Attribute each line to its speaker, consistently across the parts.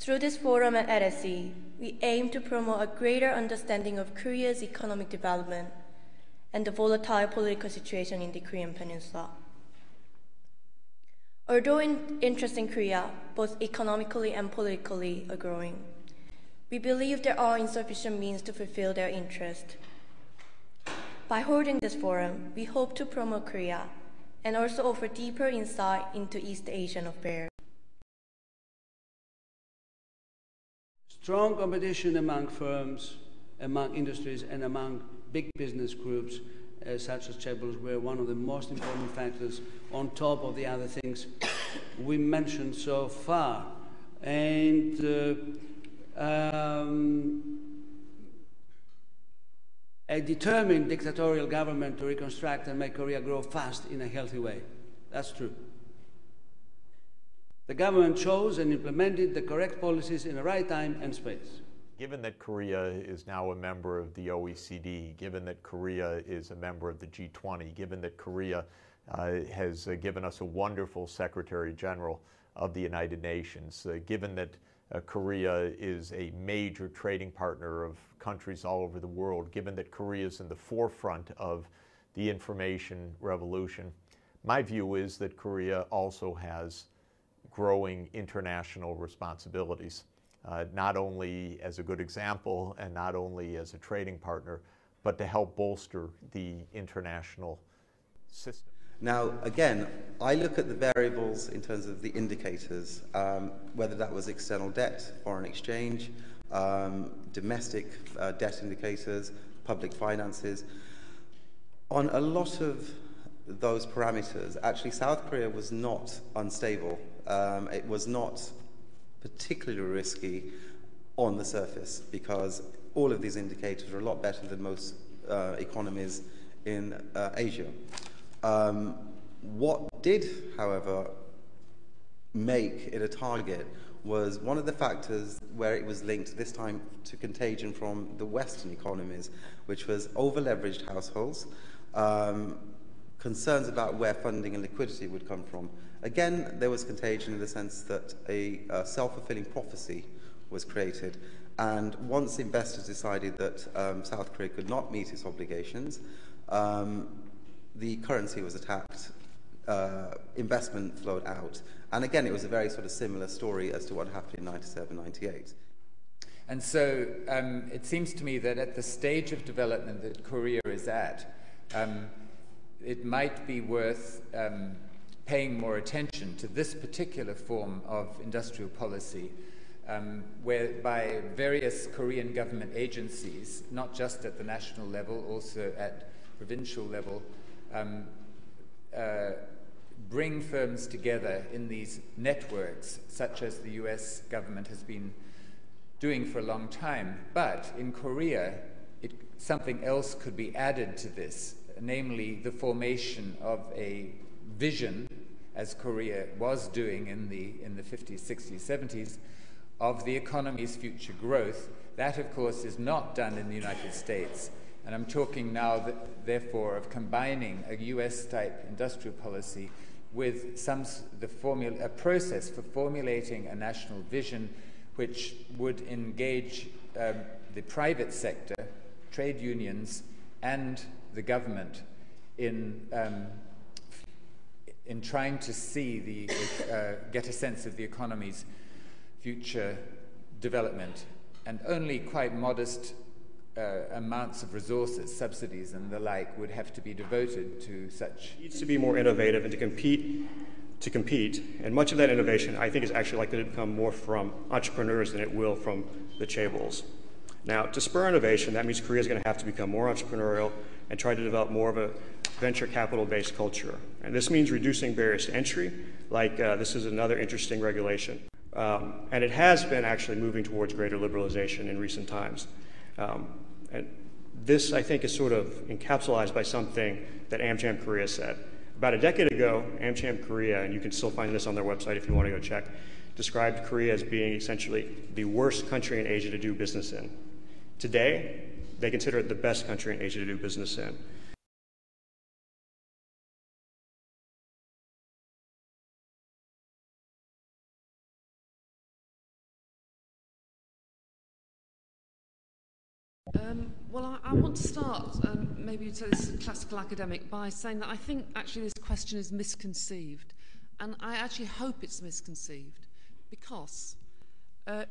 Speaker 1: Through this forum at LSE, we aim to promote a greater understanding of Korea's economic development and the volatile political situation in the Korean Peninsula. Although interest in Korea, both economically and politically, are growing, we believe there are insufficient means to fulfill their interest. By holding this forum, we hope to promote Korea and also offer deeper insight into East Asian affairs.
Speaker 2: Strong competition among firms, among industries, and among big business groups, such as Chul, were one of the most important factors on top of the other things we mentioned so far. And a determined dictatorial government to reconstruct and make Korea grow fast in a healthy way. That's true. The government chose and implemented the correct policies in the right time and space.
Speaker 3: Given that Korea is now a member of the OECD, given that Korea is a member of the G20, given that Korea has given us a wonderful Secretary General of the United Nations, given that Korea is a major trading partner of countries all over the world, given that Korea is in the forefront of the information revolution, my view is that Korea also has growing international responsibilities. Not only as a good example and not only as a trading partner, but to help bolster the international system.
Speaker 4: Now, again, I look at the variables in terms of the indicators, whether that was external debt, foreign exchange, domestic debt indicators, public finances. On a lot of those parameters, actually South Korea was not unstable. It was not particularly risky on the surface because all of these indicators are a lot better than most economies in Asia. What did, however, make it a target was one of the factors where it was linked this time to contagion from the Western economies, which was over-leveraged households, concerns about where funding and liquidity would come from. Again, there was contagion in the sense that a self-fulfilling prophecy was created. And once investors decided that South Korea could not meet its obligations, the currency was attacked, investment flowed out. And again, it was a very sort of similar story as to what happened in 97, 98.
Speaker 5: And so it seems to me that at the stage of development that Korea is at, it might be worth paying more attention to this particular form of industrial policy, whereby various Korean government agencies, not just at the national level, also at provincial level, bring firms together in these networks, such as the US government has been doing for a long time. But in Korea, something else could be added to this, namely the formation of a vision, as Korea was doing in the 50s, 60s, 70s, of the economy's future growth. That, of course, is not done in the United States. And I'm talking now, therefore, of combining a US-type industrial policy with a process for formulating a national vision which would engage the private sector, trade unions, and the government in trying to see get a sense of the economy's future development. And only quite modest amounts of resources, subsidies and the like, would have to be devoted to such.
Speaker 6: It needs to be more innovative and to compete. And much of that innovation, I think, is actually likely to come more from entrepreneurs than it will from the chaebols. Now, to spur innovation, that means Korea is going to have to become more entrepreneurial and try to develop more of a venture capital-based culture. And this means reducing barriers to entry, like this is another interesting regulation. And it has been actually moving towards greater liberalization in recent times. And this, I think, is sort of encapsulated by something that AmCham Korea said. About a decade ago, AmCham Korea, and you can still find this on their website if you want to go check, described Korea as being essentially the worst country in Asia to do business in. Today, they consider it the best country in Asia to do business in.
Speaker 7: Well, I want to start, maybe to this classical academic, by saying that I think actually this question is misconceived. And I actually hope it's misconceived, because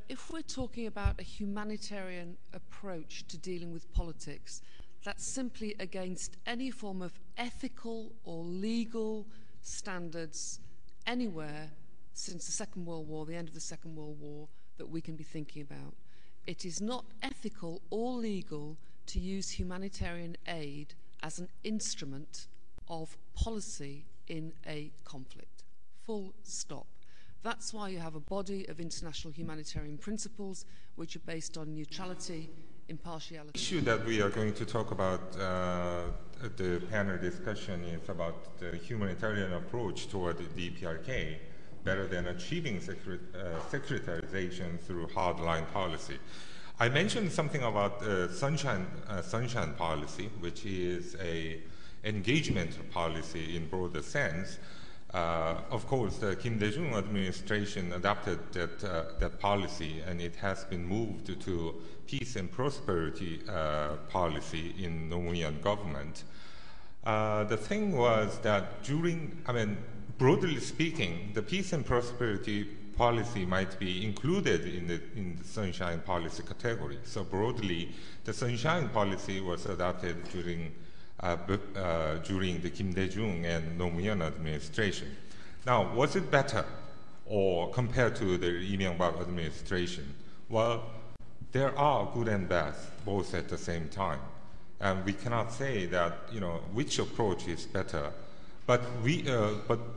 Speaker 7: if we're talking about a humanitarian approach to dealing with politics, that's simply against any form of ethical or legal standards anywhere since the Second World War, the end of the Second World War, that we can be thinking about. It is not ethical or legal to use humanitarian aid as an instrument of policy in a conflict. Full stop. That's why you have a body of international humanitarian principles which are based on neutrality, impartiality.
Speaker 8: The issue that we are going to talk about the panel discussion is about the humanitarian approach toward the DPRK, better than achieving secularization through hardline policy. I mentioned something about sunshine policy, which is a engagement policy in broader sense. Of course, the Kim Dae-jung administration adopted that policy, and it has been moved to peace and prosperity policy in Norwegian government. The thing was that broadly speaking, the peace and prosperity policy might be included in the sunshine policy category. So broadly, the sunshine policy was adopted during the Kim Dae-jung and Norwegian administration. Now, was it better or compared to the Lee Myung-bak administration? Well, there are good and bad, both at the same time. And we cannot say that, which approach is better. But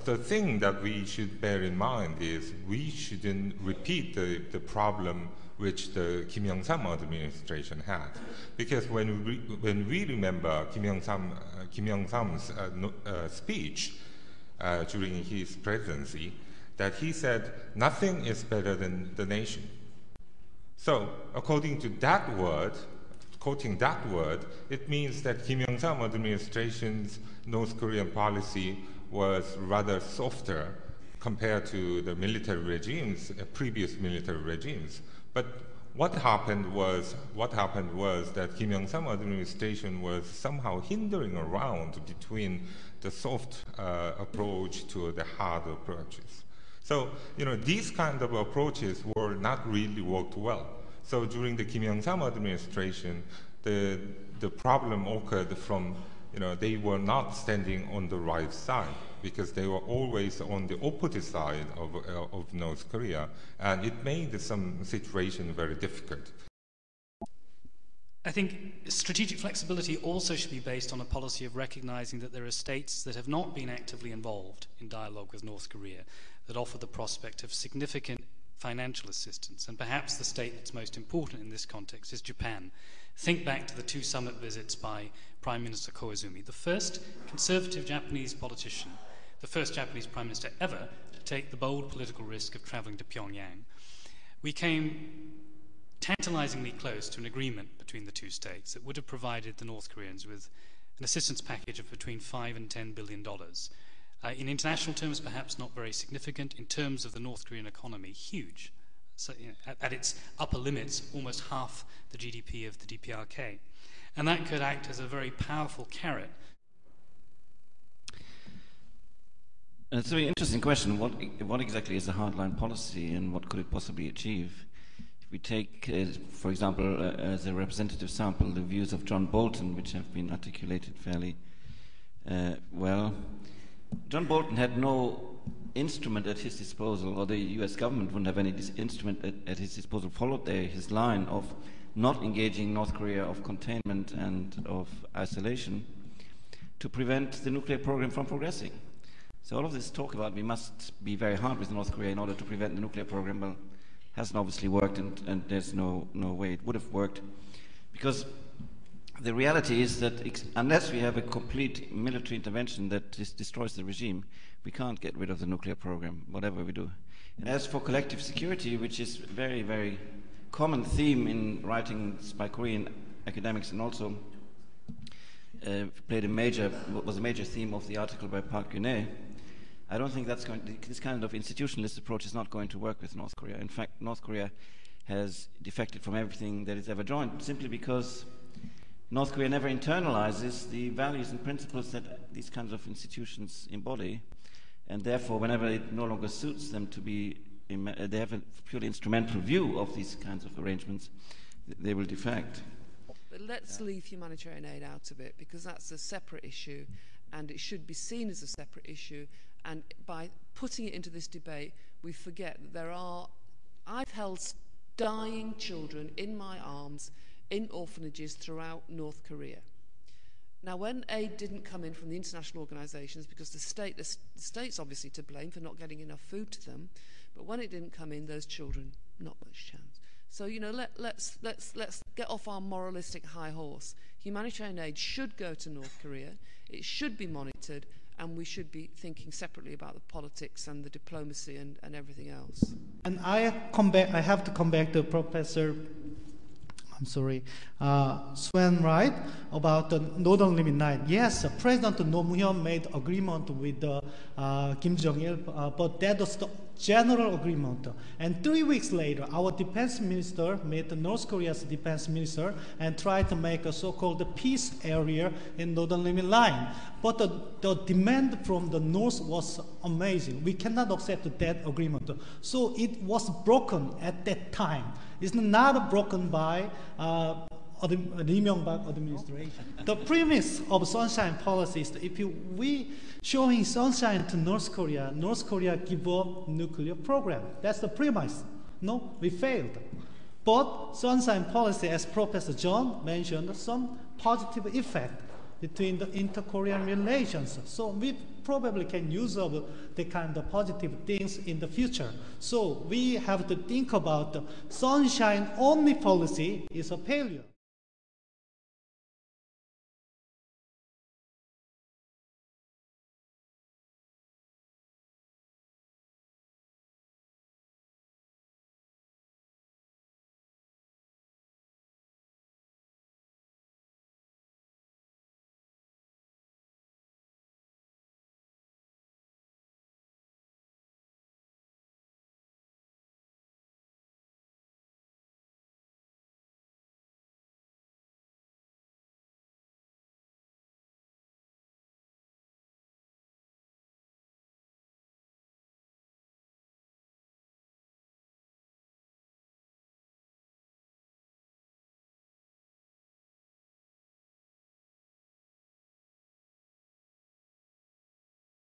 Speaker 8: the thing that we should bear in mind is we shouldn't repeat the problem which the Kim Young-sam administration had, because when we remember Kim Young-sam's speech during his presidency, that he said nothing is better than the nation. So according to that word, quoting that word, it means that Kim Young-sam administration's North Korean policy was rather softer compared to the military regimes, previous military regimes. But what happened was that Kim Young-sam administration was somehow hindering around between the soft approach to the hard approaches. So, these kind of approaches were not really worked well. So during the Kim Young-sam administration, the problem occurred from, they were not standing on the right side, because they were always on the opposite side of North Korea, and it made some situation very difficult.
Speaker 9: I think strategic flexibility also should be based on a policy of recognizing that there are states that have not been actively involved in dialogue with North Korea, that offer the prospect of significant financial assistance, and perhaps the state that's most important in this context is Japan. Think back to the 2 summit visits by Prime Minister Koizumi, the first conservative Japanese politician, the first Japanese Prime Minister ever to take the bold political risk of traveling to Pyongyang. We came tantalizingly close to an agreement between the 2 states that would have provided the North Koreans with an assistance package of between $5 and $10 billion. In international terms, perhaps not very significant. In terms of the North Korean economy, huge. So, at its upper limits, almost half the GDP of the DPRK. And that could act as a very powerful carrot.
Speaker 10: It's a very interesting question. What exactly is a hardline policy, and what could it possibly achieve? If we take, for example, as a representative sample, the views of John Bolton, which have been articulated fairly well. John Bolton had no instrument at his disposal, or the US government wouldn't have any instrument at his disposal, followed his line of not engaging North Korea, of containment and of isolation, to prevent the nuclear program from progressing. So all of this talk about we must be very hard with North Korea in order to prevent the nuclear program, well, hasn't obviously worked, and there's no way it would have worked, because the reality is that unless we have a complete military intervention that destroys the regime, we can't get rid of the nuclear program, whatever we do. And as for collective security, which is a very, very common theme in writings by Korean academics, and also was a major theme of the article by Park Geun-hye, I don't think this kind of institutionalist approach is not going to work with North Korea. In fact, North Korea has defected from everything that it's ever joined, simply because North Korea never internalizes the values and principles that these kinds of institutions embody, and therefore whenever it no longer suits them to be, they have a purely instrumental view of these kinds of arrangements, they will defect.
Speaker 7: But let's leave humanitarian aid out of it, because that's a separate issue and it should be seen as a separate issue, and by putting it into this debate we forget that there are, I've held dying children in my arms in orphanages throughout North Korea. Now, when aid didn't come in from the international organisations, because the state's obviously to blame for not getting enough food to them, but when it didn't come in, those children, not much chance. So, you know, let's get off our moralistic high horse. Humanitarian aid should go to North Korea. It should be monitored, and we should be thinking separately about the politics and the diplomacy and everything else.
Speaker 11: And I have to come back to Professor Swenson-Wright about the Northern Limit 9. Yes, President Nomuhyun made agreement with Kim Jong-il, but that was the general agreement. And 3 weeks later, our defense minister met North Korea's defense minister and tried to make a so-called peace area in Northern Limit Line. But the demand from the North was amazing. We cannot accept that agreement. So it was broken at that time. It's not broken by the Lee Myung-bak administration. The premise of sunshine policy is that if we showing sunshine to North Korea give up nuclear program. That's the premise. No, we failed. But sunshine policy, as Professor John mentioned, some positive effect between the inter-Korean relations. So we probably can use of the kind of positive things in the future. So we have to think about the sunshine only policy is a failure.